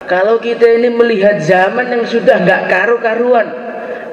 Kalau kita ini melihat zaman yang sudah nggak karu-karuan,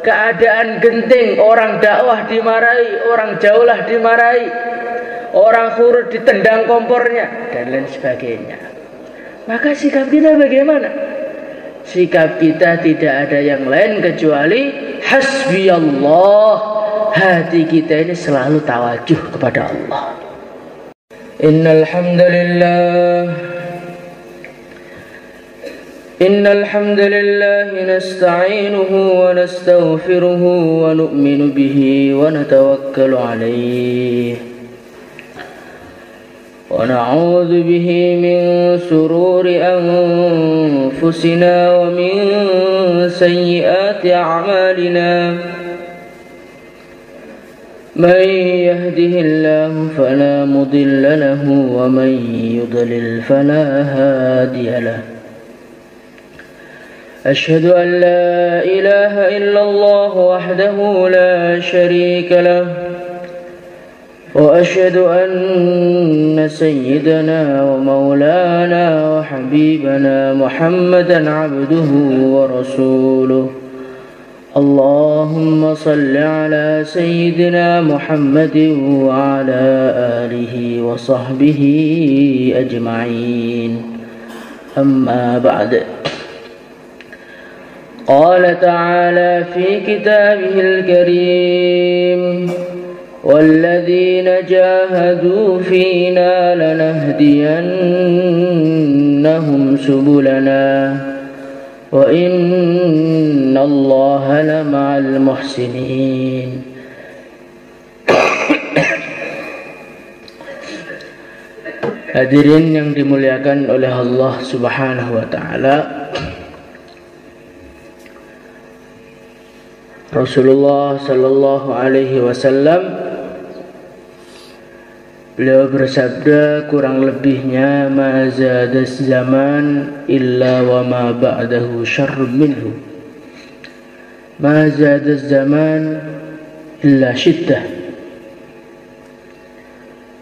keadaan genting, orang dakwah dimarahi, orang jauhlah dimarahi, orang khurud ditendang kompornya, dan lain sebagainya. Maka sikap kita bagaimana? Sikap kita tidak ada yang lain kecuali hasbiyallah. Hati kita ini selalu tawajuh kepada Allah. Innal hamdalillah nasta'inuhu wa nastaghfiruhu wa nu'minu bihi wa natawakkalu alayhi wa na'udzu bihi min sururi anfusina wa min sayyiati a'malina. من يهده الله فلا مضل له ومن يضلل فلا هادي له. أشهد أن لا إله إلا الله وحده لا شريك له وأشهد أن سيدنا ومولانا وحبيبنا محمدا عبده ورسوله. اللهم صل على سيدنا محمد وعلى آله وصحبه أجمعين. أما بعد، قال تعالى في كتابه الكريم: والذين جاهدوا فينا لنهدينهم سبلنا وإن الله لمع المحسنين. Hadirin yang dimuliakan oleh Allah Subhanahu wa taala, Rasulullah sallallahu alaihi wasallam beliau bersabda, kurang lebihnya ma zadas zaman illa wa ma ba'dahu syarrun minhu. Ma zadas zaman illa syiddah.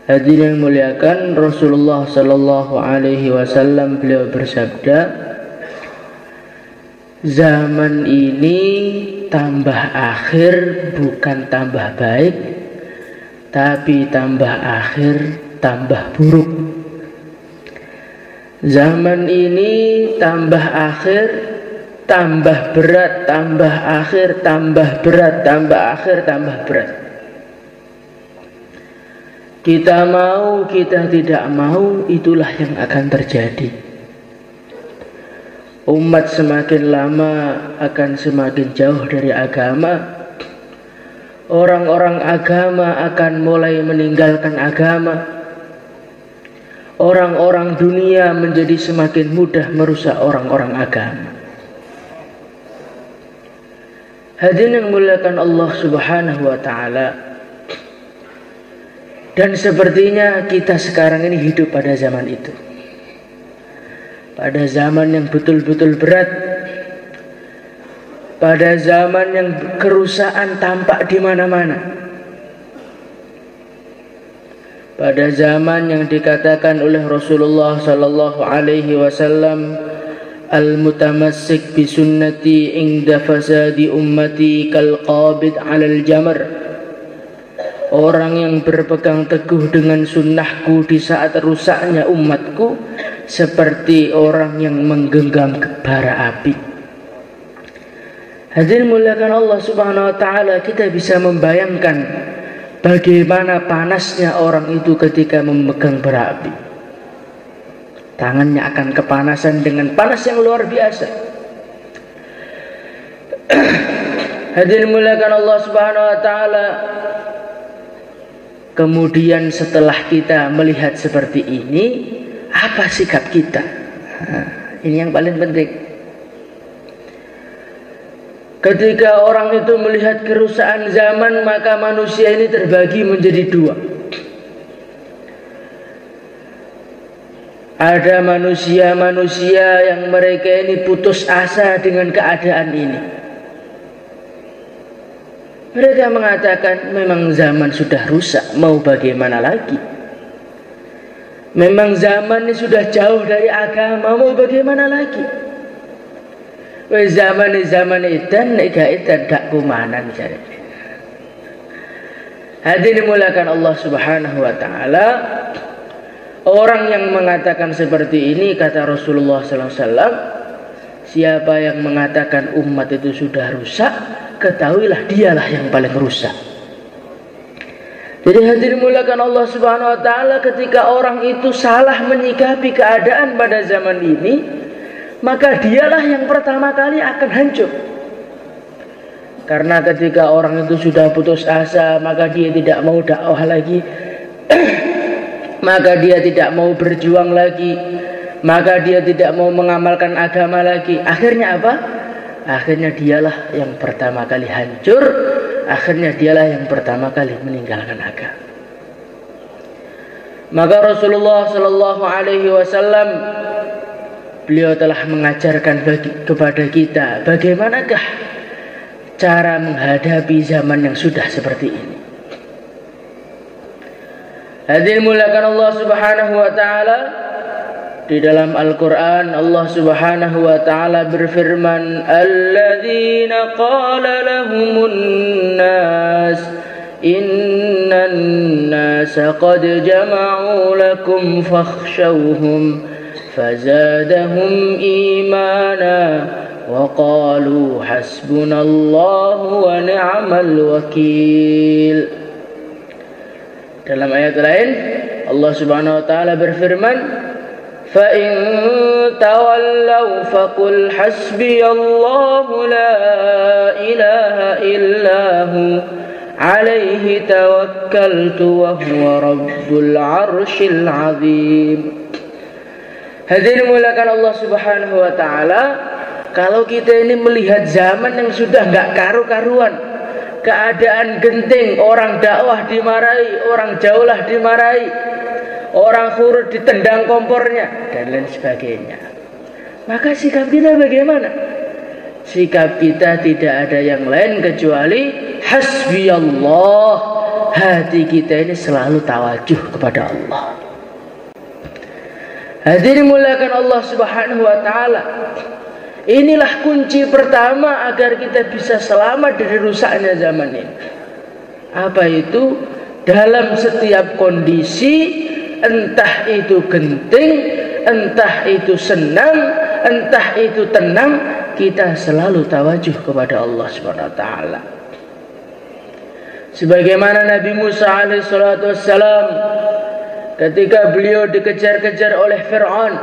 Hadirin yang muliakan, Rasulullah sallallahu alaihi wasallam beliau bersabda, zaman ini tambah akhir bukan tambah baik, tapi tambah akhir tambah buruk. Zaman ini tambah akhir tambah berat, tambah akhir tambah berat, tambah akhir tambah berat. Kita mau, kita tidak mau, itulah yang akan terjadi. Umat semakin lama akan semakin jauh dari agama. Orang-orang agama akan mulai meninggalkan agama. Orang-orang dunia menjadi semakin mudah merusak orang-orang agama. Hadirin yang muliakan Allah Subhanahu wa taala. Dan sepertinya kita sekarang ini hidup pada zaman itu. Pada zaman yang betul-betul berat. Pada zaman yang kerusakan tampak di mana-mana. Pada zaman yang dikatakan oleh Rasulullah sallallahu alaihi wasallam, al-mutamassik bi sunnati inda fasadi ummati kal qabid 'alal jamr. Orang yang berpegang teguh dengan sunnahku di saat rusaknya umatku seperti orang yang menggenggam bara api. Hadirin muliakan Allah Subhanahu wa taala, kita bisa membayangkan bagaimana panasnya orang itu ketika memegang bara api. Tangannya akan kepanasan dengan panas yang luar biasa. Hadirin muliakan Allah Subhanahu wa taala, kemudian setelah kita melihat seperti ini, apa sikap kita? Ini yang paling penting. Ketika orang itu melihat kerusakan zaman, maka manusia ini terbagi menjadi dua. Ada manusia-manusia yang mereka ini putus asa dengan keadaan ini. Mereka mengatakan memang zaman sudah rusak, mau bagaimana lagi? Memang zaman ini sudah jauh dari agama, mau bagaimana lagi? Wis zaman edan nek gak edan gak kumanan jare. Hadirin dimulakan Allah Subhanahu wa taala. Orang yang mengatakan seperti ini, kata Rasulullah sallallahu alaihi wasallam, siapa yang mengatakan umat itu sudah rusak, ketahuilah dialah yang paling rusak. Jadi hadirin dimulakan Allah Subhanahu wa taala, ketika orang itu salah menyikapi keadaan pada zaman ini, maka dialah yang pertama kali akan hancur. Karena ketika orang itu sudah putus asa, maka dia tidak mau dakwah lagi. Maka dia tidak mau berjuang lagi, maka dia tidak mau mengamalkan agama lagi. Akhirnya apa? Akhirnya dialah yang pertama kali hancur. Akhirnya dialah yang pertama kali meninggalkan agama. Maka Rasulullah sallallahu alaihi wasallam, beliau telah mengajarkan kepada kita bagaimanakah cara menghadapi zaman yang sudah seperti ini. Hadirin mulakan Allah Subhanahu wa taala, di dalam Al-Qur'an Allah Subhanahu wa taala berfirman, "Alladzina qala lahumun nas innan nasa qad jama'u lakum fakhshawhum fazadahum imana wa qalu hasbunallahu wa ni'mal wakil." Dalam ayat lain Allah Subhanahu wa taala berfirman, "Fa in tawallaw faqul hasbiyallahu la ilaha illahu alaihi tawakkaltu wa huwa rabbul arsyil azim." Hadirin mulakan Allah Subhanahu wa taala, kalau kita ini melihat zaman yang sudah enggak karu-karuan, keadaan genting, orang dakwah dimarahi, orang jauhlah dimarahi, orang khurud ditendang kompornya dan lain sebagainya, maka sikap kita bagaimana? Sikap kita tidak ada yang lain kecuali hasbiyallah. Hati kita ini selalu tawajuh kepada Allah. Hadirin muliakan Allah Subhanahu wa taala. Inilah kunci pertama agar kita bisa selamat dari rusaknya zaman ini. Apa itu? Dalam setiap kondisi, entah itu genting, entah itu senang, entah itu tenang, kita selalu tawajuh kepada Allah Subhanahu wa taala. Sebagaimana Nabi Musa alaihi salatu wassalam, ketika beliau dikejar-kejar oleh Fir'aun,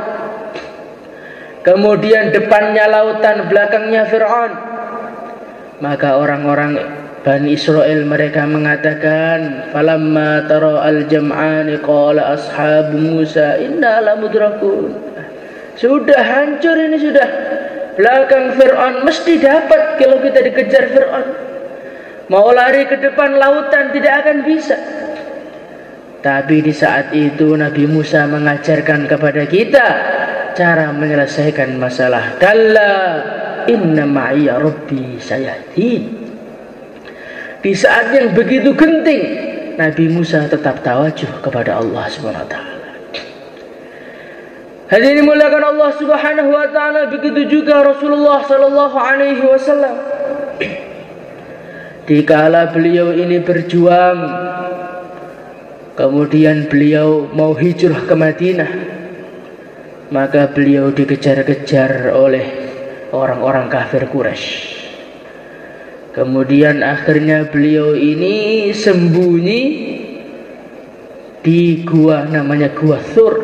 kemudian depannya lautan, belakangnya Fir'aun, maka orang-orang Bani Israel mereka mengatakan, falamma tara al-jam'ani qala ashabu Musa inna lamudrakun. Sudah hancur ini, sudah belakang Fir'aun mesti dapat. Kalau kita dikejar Fir'aun, mau lari ke depan lautan tidak akan bisa. Tapi di saat itu Nabi Musa mengajarkan kepada kita cara menyelesaikan masalah. Kalla inna ma'iya rabbi sayahdin. Di saat yang begitu genting, Nabi Musa tetap tawajuh kepada Allah Subhanahu wa taala. Hadirin dimuliakan Allah Subhanahu wa taala, begitu juga Rasulullah sallallahu alaihi wasallam. Dikala beliau ini berjuang, kemudian beliau mau hijrah ke Madinah, maka beliau dikejar-kejar oleh orang-orang kafir Quraisy. Kemudian akhirnya beliau ini sembunyi di gua namanya Gua Thur.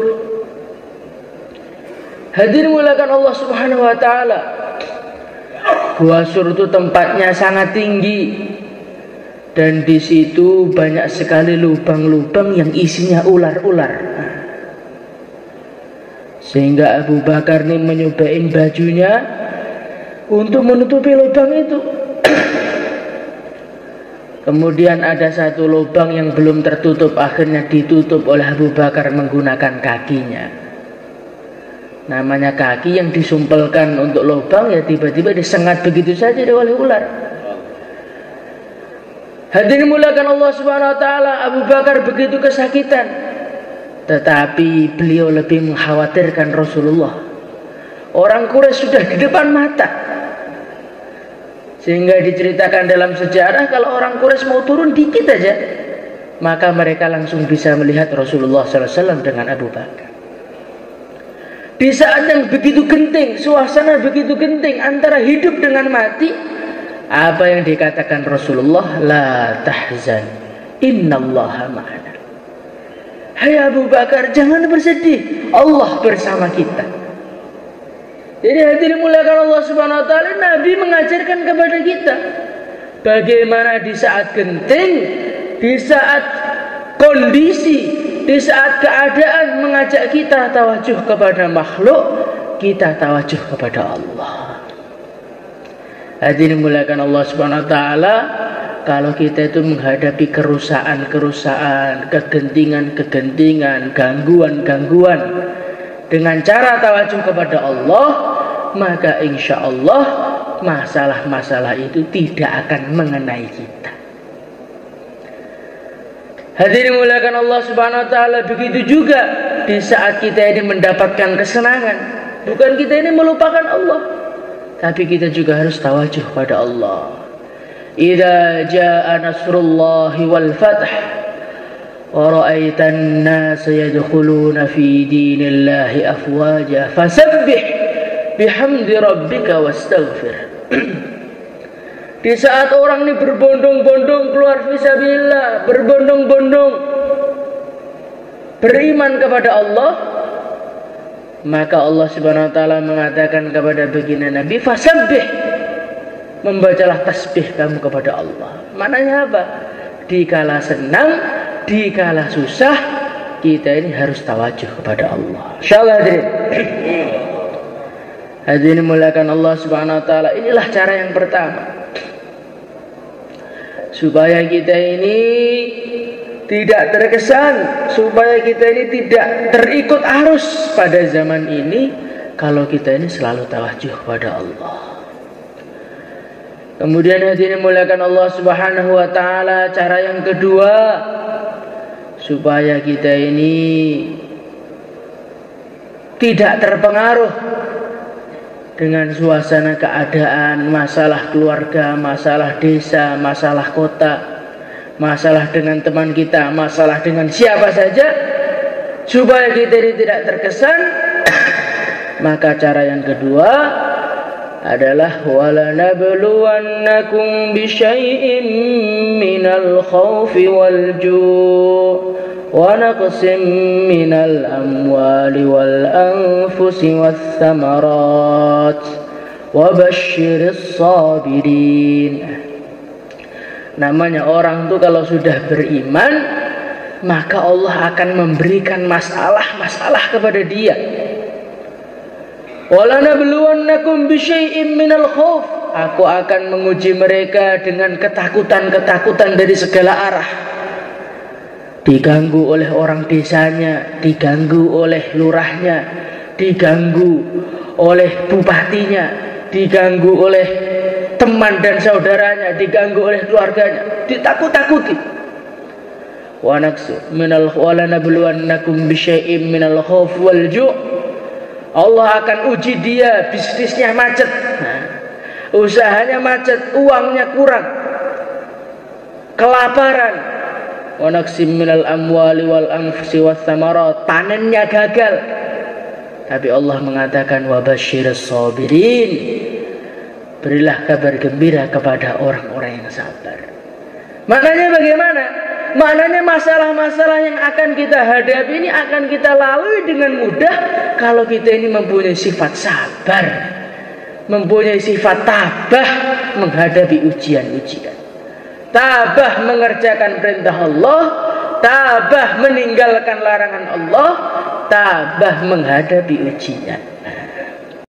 Hadirin mulakan Allah Subhanahu wa taala. Gua Thur itu tempatnya sangat tinggi dan di situ banyak sekali lubang-lubang yang isinya ular-ular. Sehingga Abu Bakar ini menyobain bajunya untuk menutupi lubang itu. Kemudian ada satu lubang yang belum tertutup, akhirnya ditutup oleh Abu Bakar menggunakan kakinya. Namanya kaki yang disumpelkan untuk lubang, ya tiba-tiba disengat begitu saja oleh ular. Hadirin mulakan Allah Subhanahu wa taala, Abu Bakar begitu kesakitan. Tetapi beliau lebih mengkhawatirkan Rasulullah. Orang Quraisy sudah di depan mata. Sehingga diceritakan dalam sejarah kalau orang Quraisy mau turun dikit aja, maka mereka langsung bisa melihat Rasulullah SAW dengan Abu Bakar. Di saat yang begitu genting, suasana begitu genting antara hidup dengan mati, apa yang dikatakan Rasulullah? La tahzan, innallaha ma'ana. Hai Abu Bakar, jangan bersedih, Allah bersama kita. Jadi hadirin muliakan Allah Subhanahu wa taala, Nabi mengajarkan kepada kita bagaimana di saat genting, di saat kondisi, di saat keadaan mengajak kita tawajuh kepada makhluk, kita tawajuh kepada Allah. Hadirin muliakan Allah Subhanahu wa taala, kalau kita itu menghadapi kerusakan, kegentingan, gangguan dengan cara tawajuh kepada Allah, maka insya Allah masalah-masalah itu tidak akan mengenai kita. Hadirin muliakan Allah Subhanahu wa taala, begitu juga di saat kita ini mendapatkan kesenangan, bukan kita ini melupakan Allah, tapi kita juga harus tawajuh pada Allah. Idza jaa nasrullahi wal fath wa ra'aitan nasa yadkhuluna fi dinillahi afwaja fasabbih bihamdi rabbika wastaghfir. Di saat orang ini berbondong-bondong keluar fisabilillah, berbondong-bondong beriman kepada Allah, maka Allah Subhanahu wa taala mengatakan kepada baginda Nabi, fasabbih, membacalah tasbih kamu kepada Allah. Maknanya apa? Dikala senang, dikala susah, kita ini harus tawajuh kepada Allah. Insyaallah hadirin. Hadirin muliakan Allah Subhanahu wa taala, inilah cara yang pertama supaya kita ini tidak terkesan, supaya kita ini tidak terikut arus pada zaman ini, kalau kita ini selalu tawajuh kepada Allah. Kemudian hadirin muliakan Allah Subhanahu wa taala, cara yang kedua supaya kita ini tidak terpengaruh dengan suasana keadaan, masalah keluarga, masalah desa, masalah kota, masalah dengan teman kita, masalah dengan siapa saja, supaya kita ini tidak terkesan, maka cara yang kedua adalah walanabluwannakum bisyai'in minal khawfi wal ju' wa naqsim minal amwali wal anfusi was thamarat wa basyiris sabirin. Namanya orang tuh kalau sudah beriman, maka Allah akan memberikan masalah-masalah kepada dia. Walanabluwannakum bisyai'in minal khauf, aku akan menguji mereka dengan ketakutan-ketakutan dari segala arah. Diganggu oleh orang desanya, diganggu oleh lurahnya, diganggu oleh bupatinya, diganggu oleh teman dan saudaranya, diganggu oleh keluarganya, ditakut-takuti. Walanabluwannakum bisyai'in minal khauf wal ju', Allah akan uji dia, bisnisnya macet, usahanya macet, uangnya kurang, kelaparan. Wa naqsim minal amwali wal anfusi was thamarat, panennya gagal. Tapi Allah mengatakan wa basyiris sabirin, berilah kabar gembira kepada orang-orang yang sabar. Maknanya bagaimana? Maknanya masalah-masalah yang akan kita hadapi ini akan kita lalui dengan mudah kalau kita ini mempunyai sifat sabar, mempunyai sifat tabah menghadapi ujian-ujian, tabah mengerjakan perintah Allah, tabah meninggalkan larangan Allah, tabah menghadapi ujian.